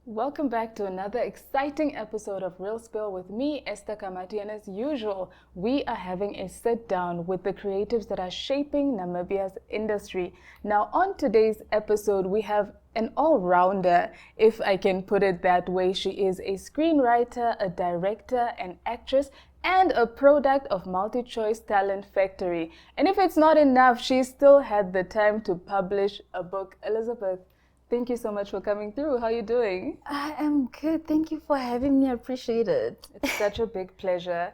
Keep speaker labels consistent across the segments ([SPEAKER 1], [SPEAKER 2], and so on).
[SPEAKER 1] Welcome back to another exciting episode of Real Spill with me, Esther Kamati, and as usual, we are having a sit down with the creatives that are shaping Namibia's industry. Now, on today's episode, we have an all-rounder, if I can put it that way. She is a screenwriter, a director, an actress, and a product of MultiChoice Talent Factory. And if it's not enough, she still had the time to publish a book. Elizabeth, thank you so much for coming through. How are you doing?
[SPEAKER 2] I am good. Thank you for having me. I appreciate it.
[SPEAKER 1] It's such a big pleasure.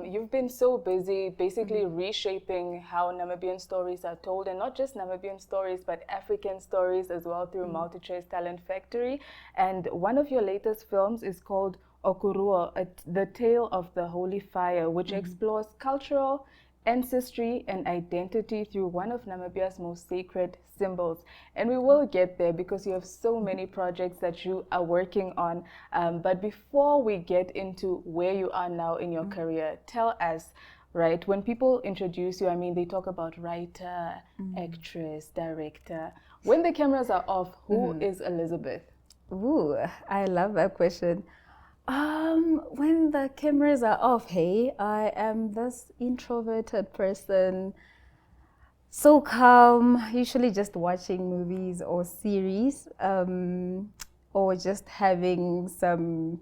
[SPEAKER 1] You've been so busy basically reshaping how Namibian stories are told, and not just Namibian stories, but African stories as well through MultiChoice Talent Factory. And one of your latest films is called Okuruwo, The Tale of the Holy Fire, which explores cultural ancestry and identity through one of Namibia's most sacred symbols. And we will get there because you have so many projects that you are working on. But before we get into where you are now in your career, tell us, right, when people introduce you, I mean, they talk about writer, actress, director. When the cameras are off, who is Elizabeth?
[SPEAKER 2] Ooh, I love that question. When the cameras are off, hey, I am this introverted person, so calm, usually just watching movies or series, or just having some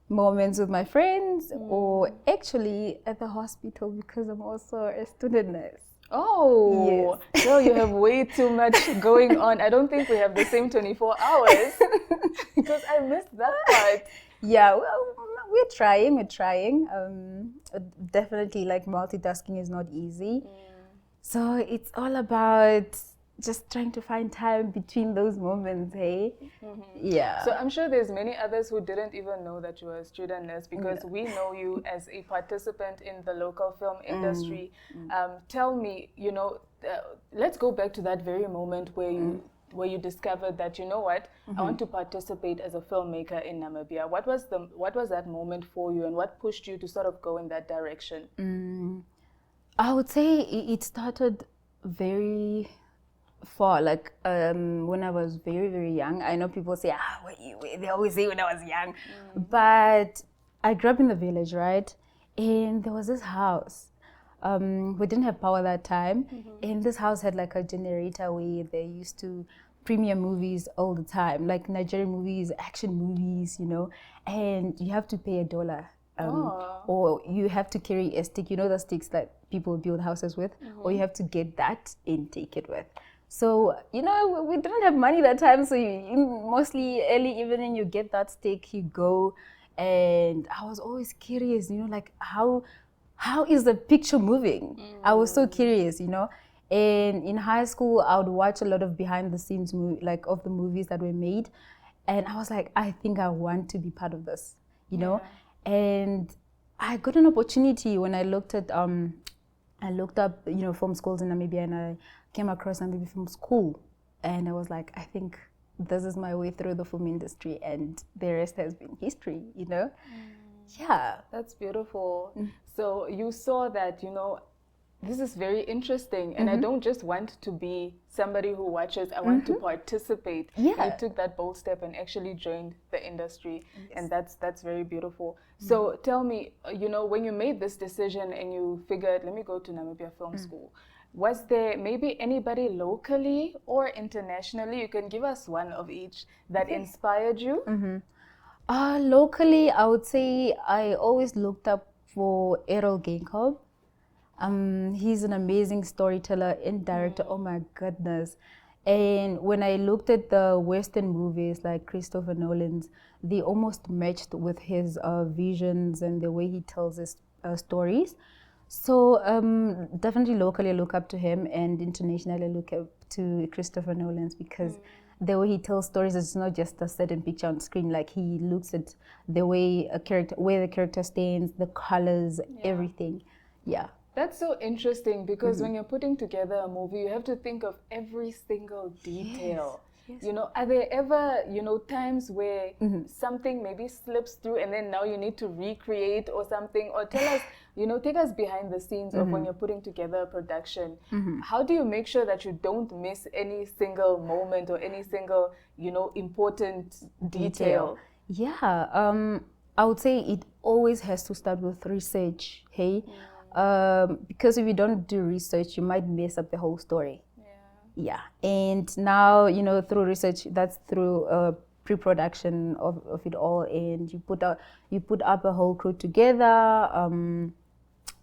[SPEAKER 2] moments with my friends, or actually at the hospital because I'm also a student nurse.
[SPEAKER 1] Oh,
[SPEAKER 2] Yes.
[SPEAKER 1] girl, you have way too much going on. I don't think we have the same 24 hours because I missed that part.
[SPEAKER 2] Yeah, well, we're trying. Definitely, like, multitasking is not easy. So it's all about just trying to find time between those moments, hey? Yeah.
[SPEAKER 1] So I'm sure there's many others who didn't even know that you were a student nurse because we know you as a participant in the local film industry. Tell me, let's go back to that very moment where you discovered that, you know what, I want to participate as a filmmaker in Namibia. What was that moment for you, and what pushed you to sort of go in that direction?
[SPEAKER 2] I would say it started very far, like when I was very, very young. I know people say, they always say when I was young, but I grew up in the village, right? And there was this house. We didn't have power that time, and this house had like a generator where they used to premiere movies all the time, like Nigerian movies, action movies, and you have to pay $1. Or you have to carry a stick, the sticks that people build houses with, or you have to get that and take it with. So, we didn't have money that time, so mostly early evening you get that stick, you go, and I was always curious, like how is the picture moving? I was so curious, And in high school, I would watch a lot of behind the scenes of the movies that were made, and I was like, I think I want to be part of this, And I got an opportunity when I looked up, film schools in Namibia, and I came across Namibia Film School, and I was like, I think this is my way through the film industry, and the rest has been history, Yeah.
[SPEAKER 1] That's beautiful. So you saw that, this is very interesting, and I don't just want to be somebody who watches, I want to participate.
[SPEAKER 2] Yeah.
[SPEAKER 1] And you took that bold step and actually joined the industry, and that's very beautiful. So tell me, when you made this decision and you figured, let me go to Namibia Film School, was there maybe anybody locally or internationally, you can give us one of each, that inspired you?
[SPEAKER 2] Locally, I would say I always looked up for Eros Academy. He's an amazing storyteller and director. Oh my goodness. And when I looked at the Western movies like Christopher Nolan's, they almost matched with his visions and the way he tells his stories. So definitely locally I look up to him, and internationally I look up to Christopher Nolan's because the way he tells stories is not just a certain picture on screen. Like, he looks at the way where the character stands, the colors, everything. Yeah.
[SPEAKER 1] That's so interesting because when you're putting together a movie, you have to think of every single detail.
[SPEAKER 2] Yes.
[SPEAKER 1] You know, are there ever, you know, times where something maybe slips through and then now you need to recreate or something? Or tell us, you know, take us behind the scenes of when you're putting together a production. How do you make sure that you don't miss any single moment or any single, you know, important detail?
[SPEAKER 2] Yeah, I would say it always has to start with research, hey? Because if you don't do research, you might mess up the whole story. Yeah, and now, you know, through research, that's through pre-production of it all, and you put up a whole crew together,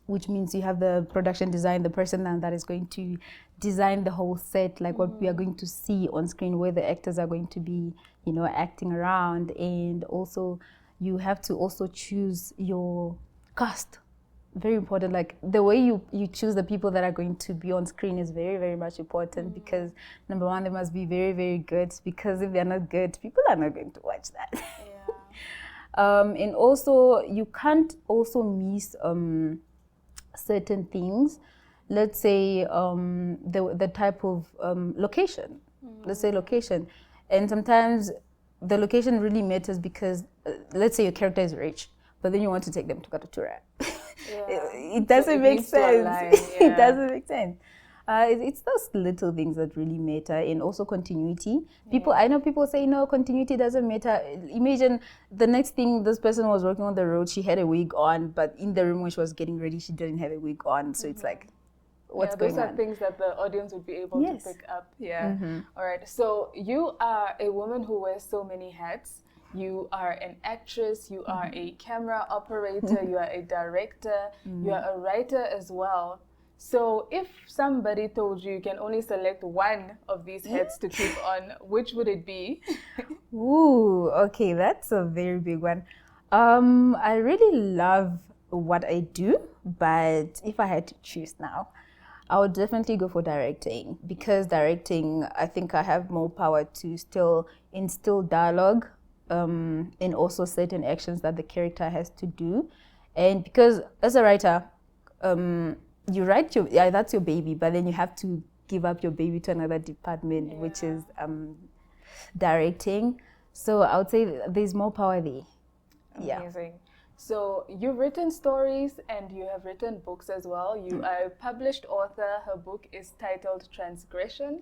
[SPEAKER 2] which means you have the production design, the person that is going to design the whole set, like what we are going to see on screen, where the actors are going to be, you know, acting around, and also you have to also choose your cast. Very important. Like the way you choose the people that are going to be on screen is very, very much important, because number one, they must be very, very good, because if they're not good, people are not going to watch that. And also you can't also miss certain things. Let's say the type of location. Let's say location, and sometimes the location really matters, because let's say your character is rich, but then you want to take them to Katatura. It doesn't make sense. It doesn't make sense. It's those little things that really matter, and also continuity. I know people say, no, continuity doesn't matter. Imagine the next thing, this person was working on the road, she had a wig on, but in the room when she was getting ready, she didn't have a wig on. So it's like, what's going on?
[SPEAKER 1] Those are things that the audience would be able to pick up. All right. So you are a woman who wears so many hats. You are an actress, you are a camera operator, you are a director, you are a writer as well. So if somebody told you can only select one of these hats to keep on, which would it be?
[SPEAKER 2] Ooh, okay, that's a very big one. I really love what I do, but if I had to choose now, I would definitely go for directing, because directing, I think I have more power to still instill dialogue, and also certain actions that the character has to do. And because as a writer, you write that's your baby, but then you have to give up your baby to another department, which is directing. So I would say there's more power there.
[SPEAKER 1] Amazing. So you've written stories and you have written books as well. You are a published author. Her book is titled Transgression.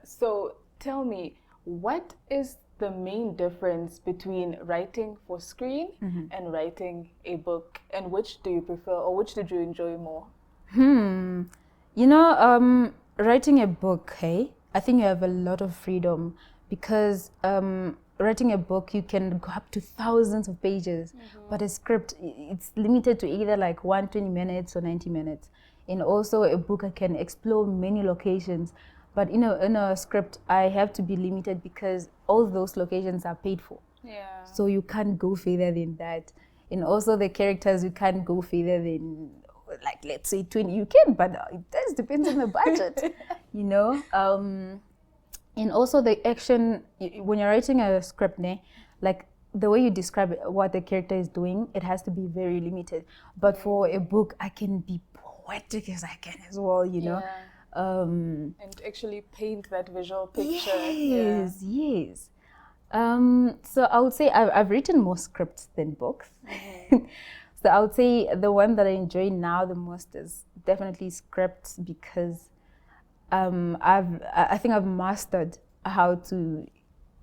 [SPEAKER 1] So tell me, what is the main difference between writing for screen and writing a book, and which do you prefer, or which did you enjoy more?
[SPEAKER 2] You know, writing a book, hey, I think you have a lot of freedom, because writing a book, you can go up to thousands of pages, but a script, it's limited to either like 120 minutes or 90 minutes. And also a book, I can explore many locations. But in a script, I have to be limited, because all those locations are paid for. So you can't go further than that. And also the characters, you can't go further than, like, let's say 20. You can, but it does depend on the budget, you know. And also the action, when you're writing a script, like the way you describe what the character is doing, it has to be very limited. But for a book, I can be poetic as I can as well, you know.
[SPEAKER 1] And actually paint that visual picture.
[SPEAKER 2] Yes. So I would say I've written more scripts than books. So I would say the one that I enjoy now the most is definitely scripts, because I think I've mastered how to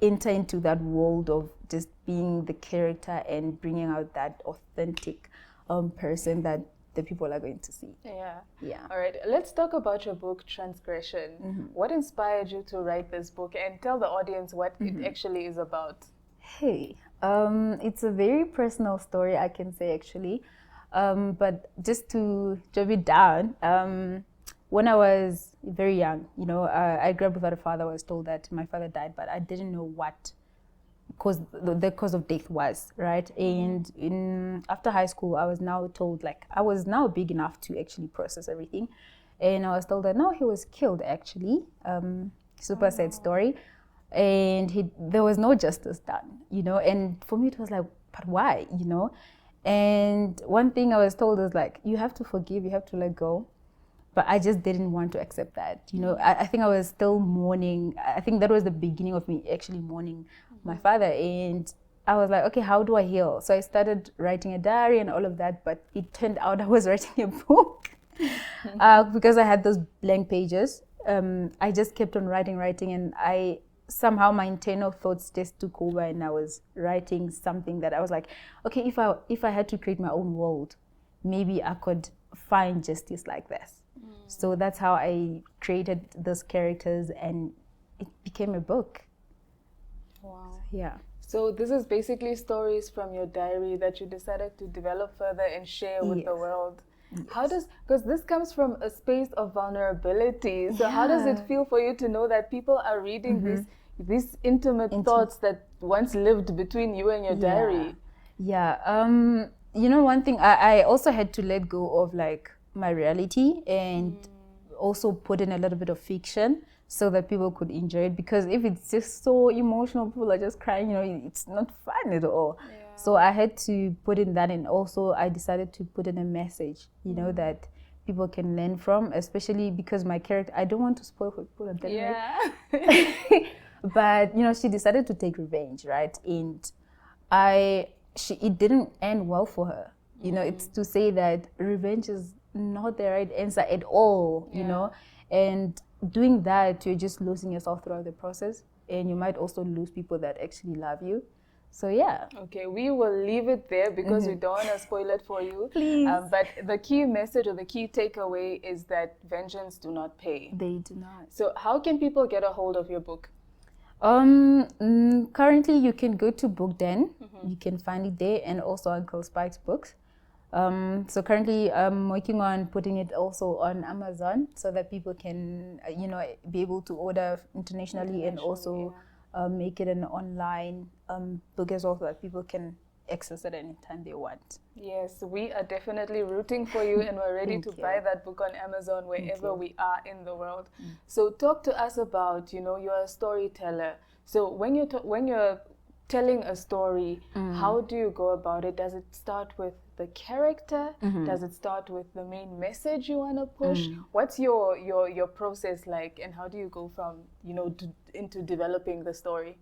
[SPEAKER 2] enter into that world of just being the character and bringing out that authentic person that the people are going to see. All right, let's talk about your book, Transgression. What inspired you to write this book, and tell the audience what it actually is about? Hey, it's a very personal story, I can say, actually. But just to drive it down, when I was very young, you know, I grew up without a father. I was told that my father died, but I didn't know what the cause of death was, right? And after high school, I was now told, like, I was now big enough to actually process everything, and I was told that no, he was killed, actually. Super sad story, and there was no justice done, you know. And for me, it was like, but why, you know? And one thing I was told is, like, you have to forgive, you have to let go. but I just didn't want to accept that. You know, I think I was still mourning. I think that was the beginning of me actually mourning my father. And I was like, okay, how do I heal? So I started writing a diary and all of that, but it turned out I was writing a book because I had those blank pages. I just kept on writing, and I somehow my internal thoughts just took over, and I was writing something that I was like, okay, if I had to create my own world, maybe I could find justice like this. So that's how I created those characters, and it became a book.
[SPEAKER 1] Wow.
[SPEAKER 2] Yeah.
[SPEAKER 1] So this is basically stories from your diary that you decided to develop further and share with the world. Yes. How does, because this comes from a space of vulnerability, so how does it feel for you to know that people are reading these intimate thoughts that once lived between you and your diary?
[SPEAKER 2] Yeah. You know, one thing, I also had to let go of like my reality and also put in a little bit of fiction so that people could enjoy it, because if it's just so emotional, people are just crying, you know, it's not fun at all. So I had to put in that, and also I decided to put in a message, you know, that people can learn from, especially because my character, I don't want to spoil for people, I'm telling you. But, you know, she decided to take revenge, right? And it didn't end well for her. You know, it's to say that revenge is not the right answer at all, you know? And doing that, you're just losing yourself throughout the process, and you might also lose people that actually love you. So yeah.
[SPEAKER 1] Okay, we will leave it there because we don't want to spoil it for you.
[SPEAKER 2] Please.
[SPEAKER 1] But the key message or the key takeaway is that vengeance do not pay.
[SPEAKER 2] They do not.
[SPEAKER 1] So how can people get a hold of your book?
[SPEAKER 2] Currently, you can go to Book Den. You can find it there, and also Uncle Spike's books. So currently I'm working on putting it also on Amazon so that people can, you know, be able to order internationally and also make it an online book as well, so that people can access it anytime they want.
[SPEAKER 1] Yes, we are definitely rooting for you, and we're ready to buy that book on Amazon wherever we are in the world. So talk to us about, you know, you're a storyteller. So when you're telling a story, how do you go about it? Does it start with the character? Does it start with the main message you want to push? What's your process like, and how do you go from, you know, into developing the story?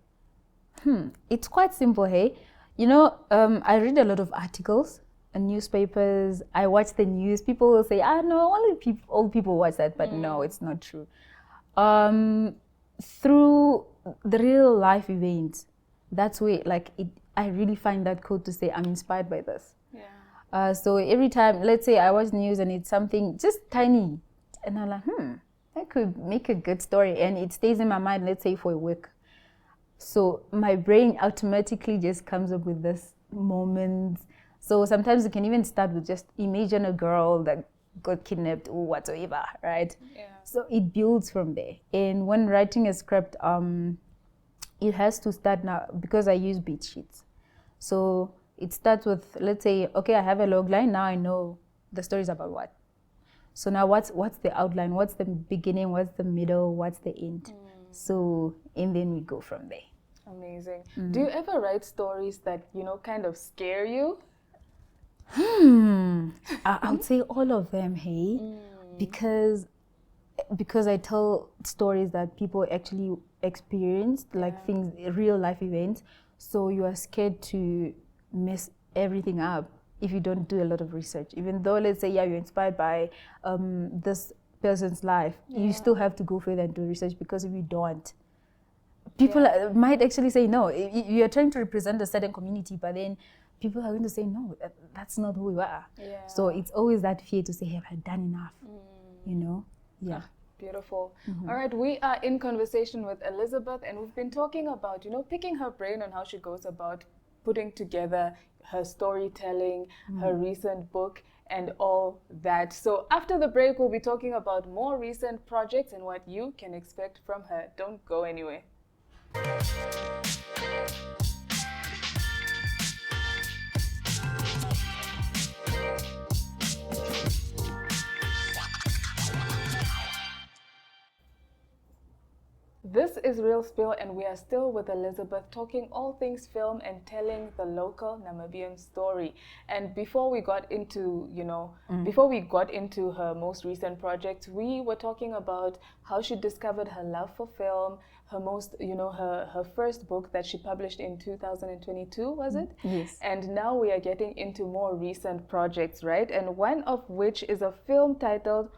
[SPEAKER 2] It's quite simple, hey? You know, I read a lot of articles and newspapers. I watch the news. People will say, no, only old people watch that, but no, it's not true. Through the real life events, that's where I really find that quote to say I'm inspired by this. So every time, let's say I watch news and it's something just tiny, and I'm like, that could make a good story, and it stays in my mind, let's say for a week. So my brain automatically just comes up with this moment. So sometimes you can even start with just imagine a girl that got kidnapped or whatsoever, right? So it builds from there. And when writing a script, it has to start now, because I use beat sheets. So it starts with, let's say, okay, I have a log line. Now I know the story is about what. So now what's the outline? What's the beginning? What's the middle? What's the end? So, and then we go from there.
[SPEAKER 1] Amazing. Do you ever write stories that, you know, kind of scare you?
[SPEAKER 2] I would say all of them, hey, because I tell stories that people actually experienced, like things, real life events. So you are scared to mess everything up if you don't do a lot of research. Even though, let's say, you're inspired by this person's life, you still have to go further and do research, because if you don't, people might actually say no. You're trying to represent a certain community, but then people are going to say no, that's not who you are. So it's always that fear to say, have I done enough? You know?
[SPEAKER 1] Beautiful. All right, we are in conversation with Elisabeth, and we've been talking about, you know, picking her brain on how she goes about putting together her storytelling, her recent book, and all that. So after the break, we'll be talking about more recent projects and what you can expect from her. Don't go anywhere. this is Real Spill, and we are still with Elizabeth, talking all things film and telling the local Namibian story. And before we got into, before we got into her most recent project, we were talking about how she discovered her love for film, her most, her first book that she published in 2022, was it?
[SPEAKER 2] Yes.
[SPEAKER 1] And now we are getting into more recent projects, right? And one of which is a film titled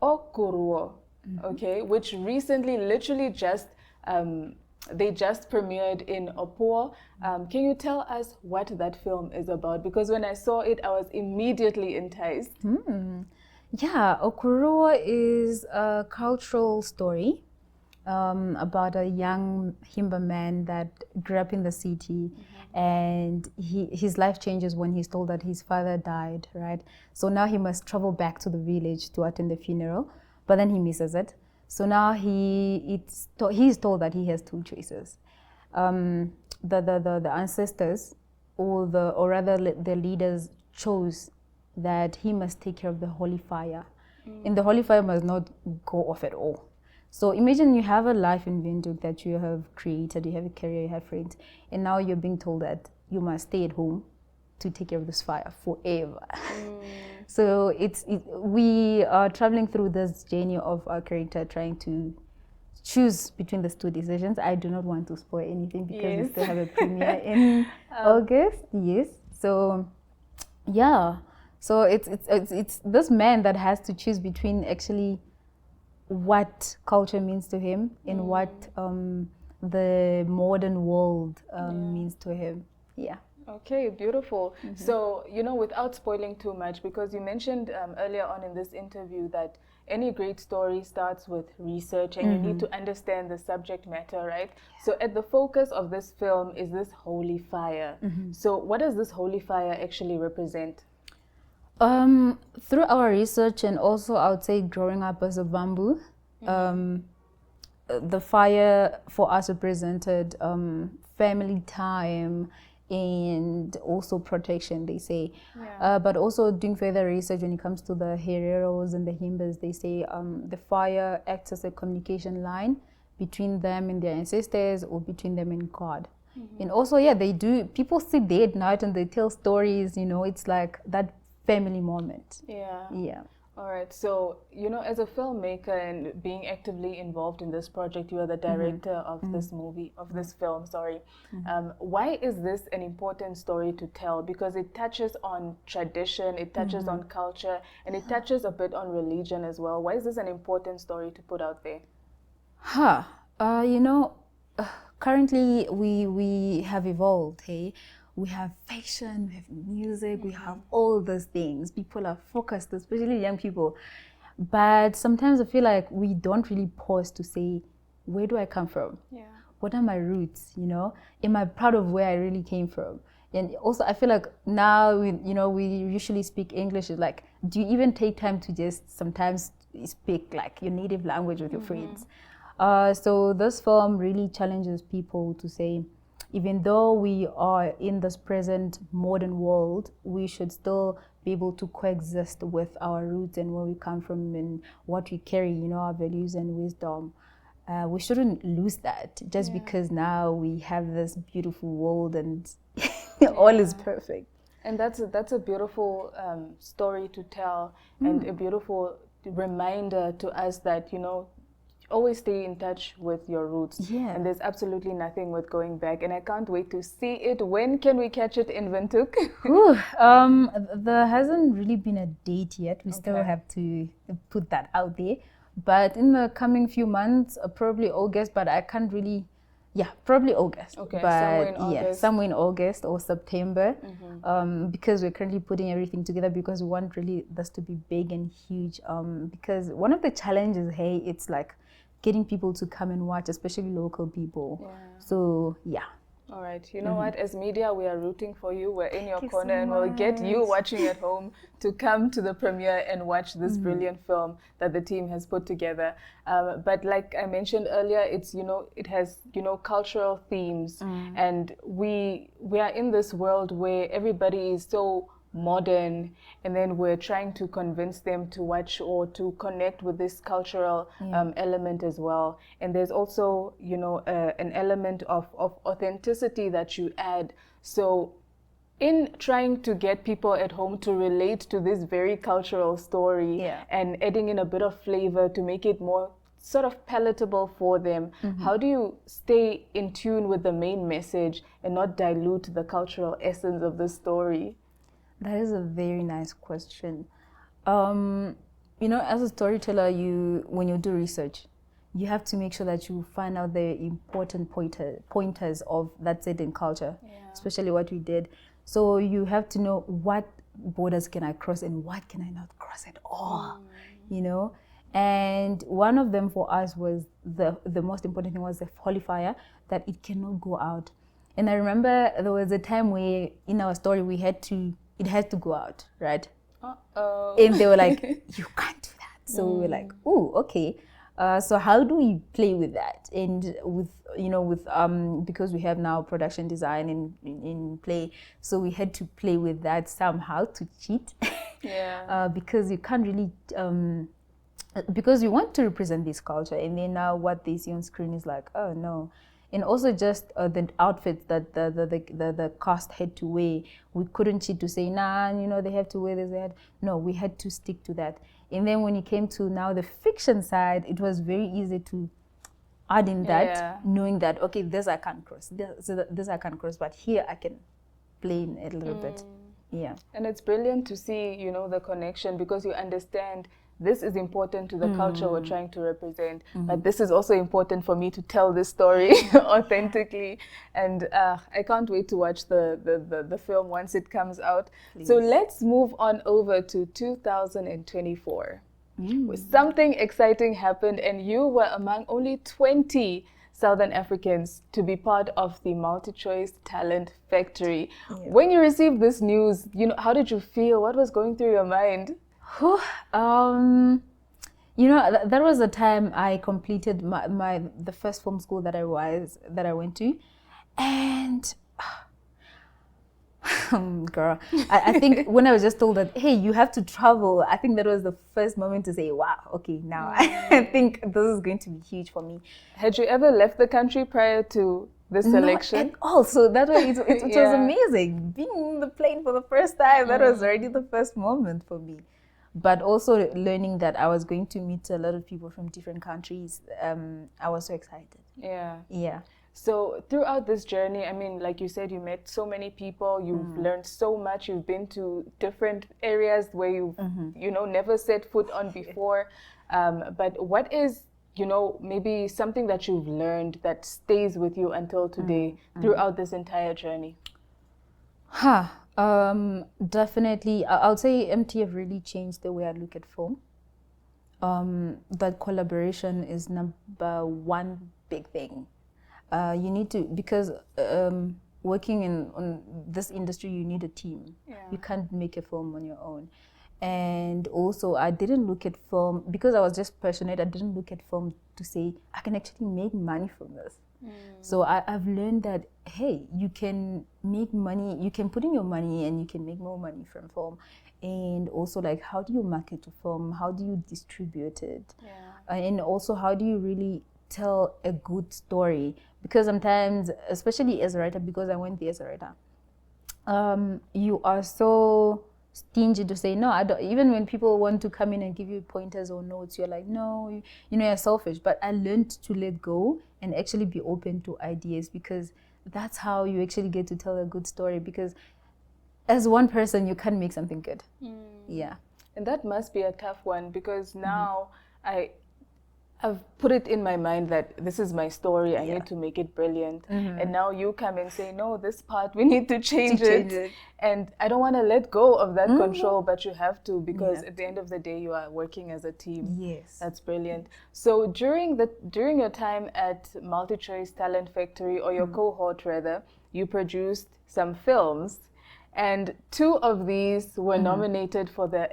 [SPEAKER 1] Okuruwo, okay, which recently, literally just, they just premiered in Opuo. Can you tell us what that film is about? Because when I saw it, I was immediately enticed.
[SPEAKER 2] Yeah, Okuruwo is a cultural story about a young Himba man that grew up in the city, and his life changes when he's told that his father died, right? So now he must travel back to the village to attend the funeral, but then he misses it. So now he's told that he has two choices. The ancestors, or rather the leaders, chose that he must take care of the holy fire, and the holy fire must not go off at all. So imagine you have a life in Windhoek that you have created, you have a career, you have friends, and now you're being told that you must stay at home to take care of this fire forever. So we are traveling through this journey of our character trying to choose between these two decisions. I do not want to spoil anything because we still have a premiere in August. Yes. So yeah. So it's this man that has to choose between actually what culture means to him and what the modern world means to him. Yeah.
[SPEAKER 1] Okay, beautiful. So, without spoiling too much, because you mentioned earlier on in this interview that any great story starts with research and you need to understand the subject matter, right? So at the focus of this film is this holy fire. So what does this holy fire actually represent?
[SPEAKER 2] Through our research, and also I would say growing up as a Bambu, the fire for us represented family time and also protection, they say. But also doing further research when it comes to the Hereros and the Himbas, they say the fire acts as a communication line between them and their ancestors, or between them and God. And also, people sit there at night and they tell stories, it's like that family moment. Yeah.
[SPEAKER 1] All right. So, as a filmmaker and being actively involved in this project, you are the director of this movie, of this film, sorry. Why is this an important story to tell? Because it touches on tradition, it touches on culture, and it touches a bit on religion as well. Why is this an important story to put out there?
[SPEAKER 2] Currently we have evolved, hey? We have fashion, we have music, we have all those things. People are focused, especially young people. But sometimes I feel like we don't really pause to say, where do I come from? What are my roots, Am I proud of where I really came from? And also I feel like now, we usually speak English. It's like, do you even take time to just sometimes speak like your native language with your friends? So this film really challenges people to say, even though we are in this present modern world, we should still be able to coexist with our roots and where we come from and what we carry, our values and wisdom. We shouldn't lose that just because now we have this beautiful world and all is perfect.
[SPEAKER 1] And that's a beautiful story to tell, and a beautiful reminder to us that, always stay in touch with your roots. And there's absolutely nothing with going back. And I can't wait to see it. When can we catch it in Windhoek?
[SPEAKER 2] There hasn't really been a date yet. We still have to put that out there. But in the coming few months, probably August, but I can't really, probably August.
[SPEAKER 1] Okay,
[SPEAKER 2] but
[SPEAKER 1] somewhere in August.
[SPEAKER 2] Somewhere in August or September, because we're currently putting everything together because we want really this to be big and huge. Because one of the challenges, it's like getting people to come and watch, especially local people. So,
[SPEAKER 1] All right. You know what? As media, we are rooting for you. We're in your corner, and we'll get you watching at home to come to the premiere and watch this brilliant film that the team has put together. But like I mentioned earlier, it's, it has, cultural themes. And we are in this world where everybody is so modern, and then we're trying to convince them to watch or to connect with this cultural element as well. And there's also, you know, an element of authenticity that you add. So in trying to get people at home to relate to this very cultural story and adding in a bit of flavor to make it more sort of palatable for them, how do you stay in tune with the main message and not dilute the cultural essence of the story?
[SPEAKER 2] That is a very nice question. You know, as a storyteller, when you do research, you have to make sure that you find out the important pointers of that certain culture, especially what we did. So you have to know what borders can I cross and what can I not cross at all, you know? And one of them for us was the most important thing was the qualifier, that it cannot go out. And I remember there was a time where in our story it had to go out, right?
[SPEAKER 1] Uh-oh.
[SPEAKER 2] And they were like, you can't do that. So we were like, oh, okay. So how do we play with that? And because we have now production design in play, so we had to play with that somehow to cheat. Because you can't really, because you want to represent this culture, and then now what they see on screen is like, oh no. And also just the outfits that the cast had to wear, we couldn't cheat to say, nah, you know, they have to wear this. No, we had to stick to that. And then when it came to now the fiction side, it was very easy to add in that, knowing that, okay, this I can't cross, this I can't cross, but here I can play in a little bit. Yeah.
[SPEAKER 1] And it's brilliant to see, you know, the connection, because you understand this is important to the culture we're trying to represent, but this is also important for me to tell this story authentically. And I can't wait to watch the film once it comes out. Please. So let's move on over to 2024. Something exciting happened, and you were among only 20 Southern Africans to be part of the MultiChoice Talent Factory. When you received this news, you know, how did you feel? What was going through your mind?
[SPEAKER 2] You know, that was the time I completed the first film school that I went to, and girl, I think when I was just told that, hey, you have to travel, I think that was the first moment to say, wow, okay, now I think this is going to be huge for me.
[SPEAKER 1] Had you ever left the country prior to this selection?
[SPEAKER 2] Not at all. So that way it was amazing. Being on the plane for the first time, that was already the first moment for me. But also learning that I was going to meet a lot of people from different countries, I was so excited. Yeah.
[SPEAKER 1] So throughout this journey, I mean, like you said, you met so many people, you've learned so much, you've been to different areas where you've, you know, never set foot on before. But what is, you know, maybe something that you've learned that stays with you until today throughout this entire journey?
[SPEAKER 2] Definitely, I'll say MTF really changed the way I look at film. That collaboration is number one big thing. You need to, because working on this industry, you need a team. You can't make a film on your own. And also, I didn't look at film, because I was just passionate, I didn't look at film to say, I can actually make money from this. So I've learned that, hey, you can make money, you can put in your money and you can make more money from film. And also, like, how do you market a film? How do you distribute it? And also, how do you really tell a good story? Because sometimes, especially as a writer, because I went there as a writer, you are so stingy to say no. I don't. Even when people want to come in and give you pointers or notes, you're like, no, you know, you're selfish. But I learned to let go and actually be open to ideas, because that's how you actually get to tell a good story. Because as one person, you can't make something good. Yeah.
[SPEAKER 1] And that must be a tough one, because now I've put it in my mind that this is my story, I need to make it brilliant. And now you come and say, no, this part, we need to change it. And I don't want to let go of that control, but you have to, because at the end of the day, you are working as a team.
[SPEAKER 2] Yes.
[SPEAKER 1] That's brilliant. So during your time at MultiChoice Talent Factory, or your cohort rather, you produced some films, and 2 of these were nominated for the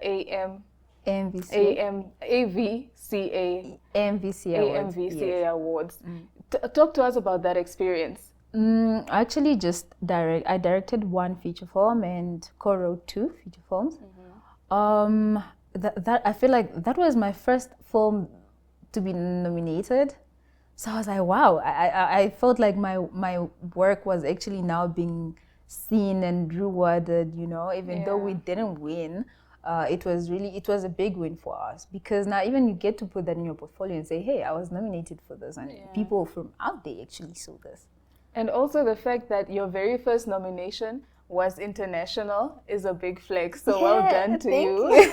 [SPEAKER 1] AMVCA Awards. Talk to us about that experience.
[SPEAKER 2] Actually, I directed one feature film and co-wrote two feature films. That I feel like that was my first film to be nominated. So I was like, wow, I felt like my work was actually now being seen and rewarded, even though we didn't win. It was a big win for us, because now even you get to put that in your portfolio and say, hey, I was nominated for this, and people from out there actually saw this.
[SPEAKER 1] And also the fact that your very first nomination was international is a big flex. So well done to you.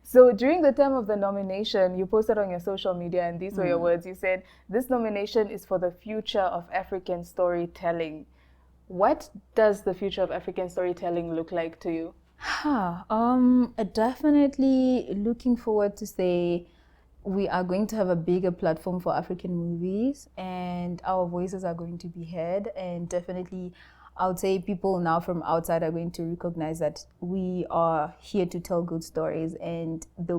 [SPEAKER 1] So during the time of the nomination, you posted on your social media, and these were your words. You said, this nomination is for the future of African storytelling. What does the future of African storytelling look like to you?
[SPEAKER 2] Definitely looking forward to say we are going to have a bigger platform for African movies, and our voices are going to be heard. And definitely, I would say people now from outside are going to recognize that we are here to tell good stories, and they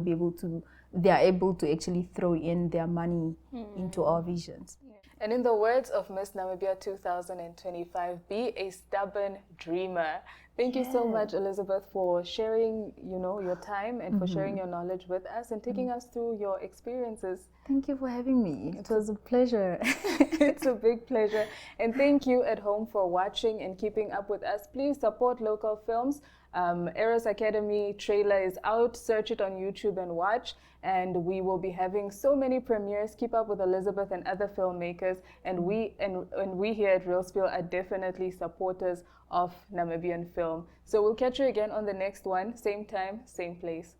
[SPEAKER 2] are able to actually throw in their money into our visions.
[SPEAKER 1] And in the words of Miss Namibia 2025, be a stubborn dreamer. Thank you so much, Elizabeth, for sharing, your time and for sharing your knowledge with us and taking us through your experiences.
[SPEAKER 2] Thank you for having me. It was a pleasure.
[SPEAKER 1] It's a big pleasure. And thank you at home for watching and keeping up with us. Please support local films. Eros Academy trailer is out. Search it on YouTube and watch. And we will be having so many premieres. Keep up with Elizabeth and other filmmakers. And we here at Real Spiel are definitely supporters of Namibian film. So we'll catch you again on the next one. Same time, same place.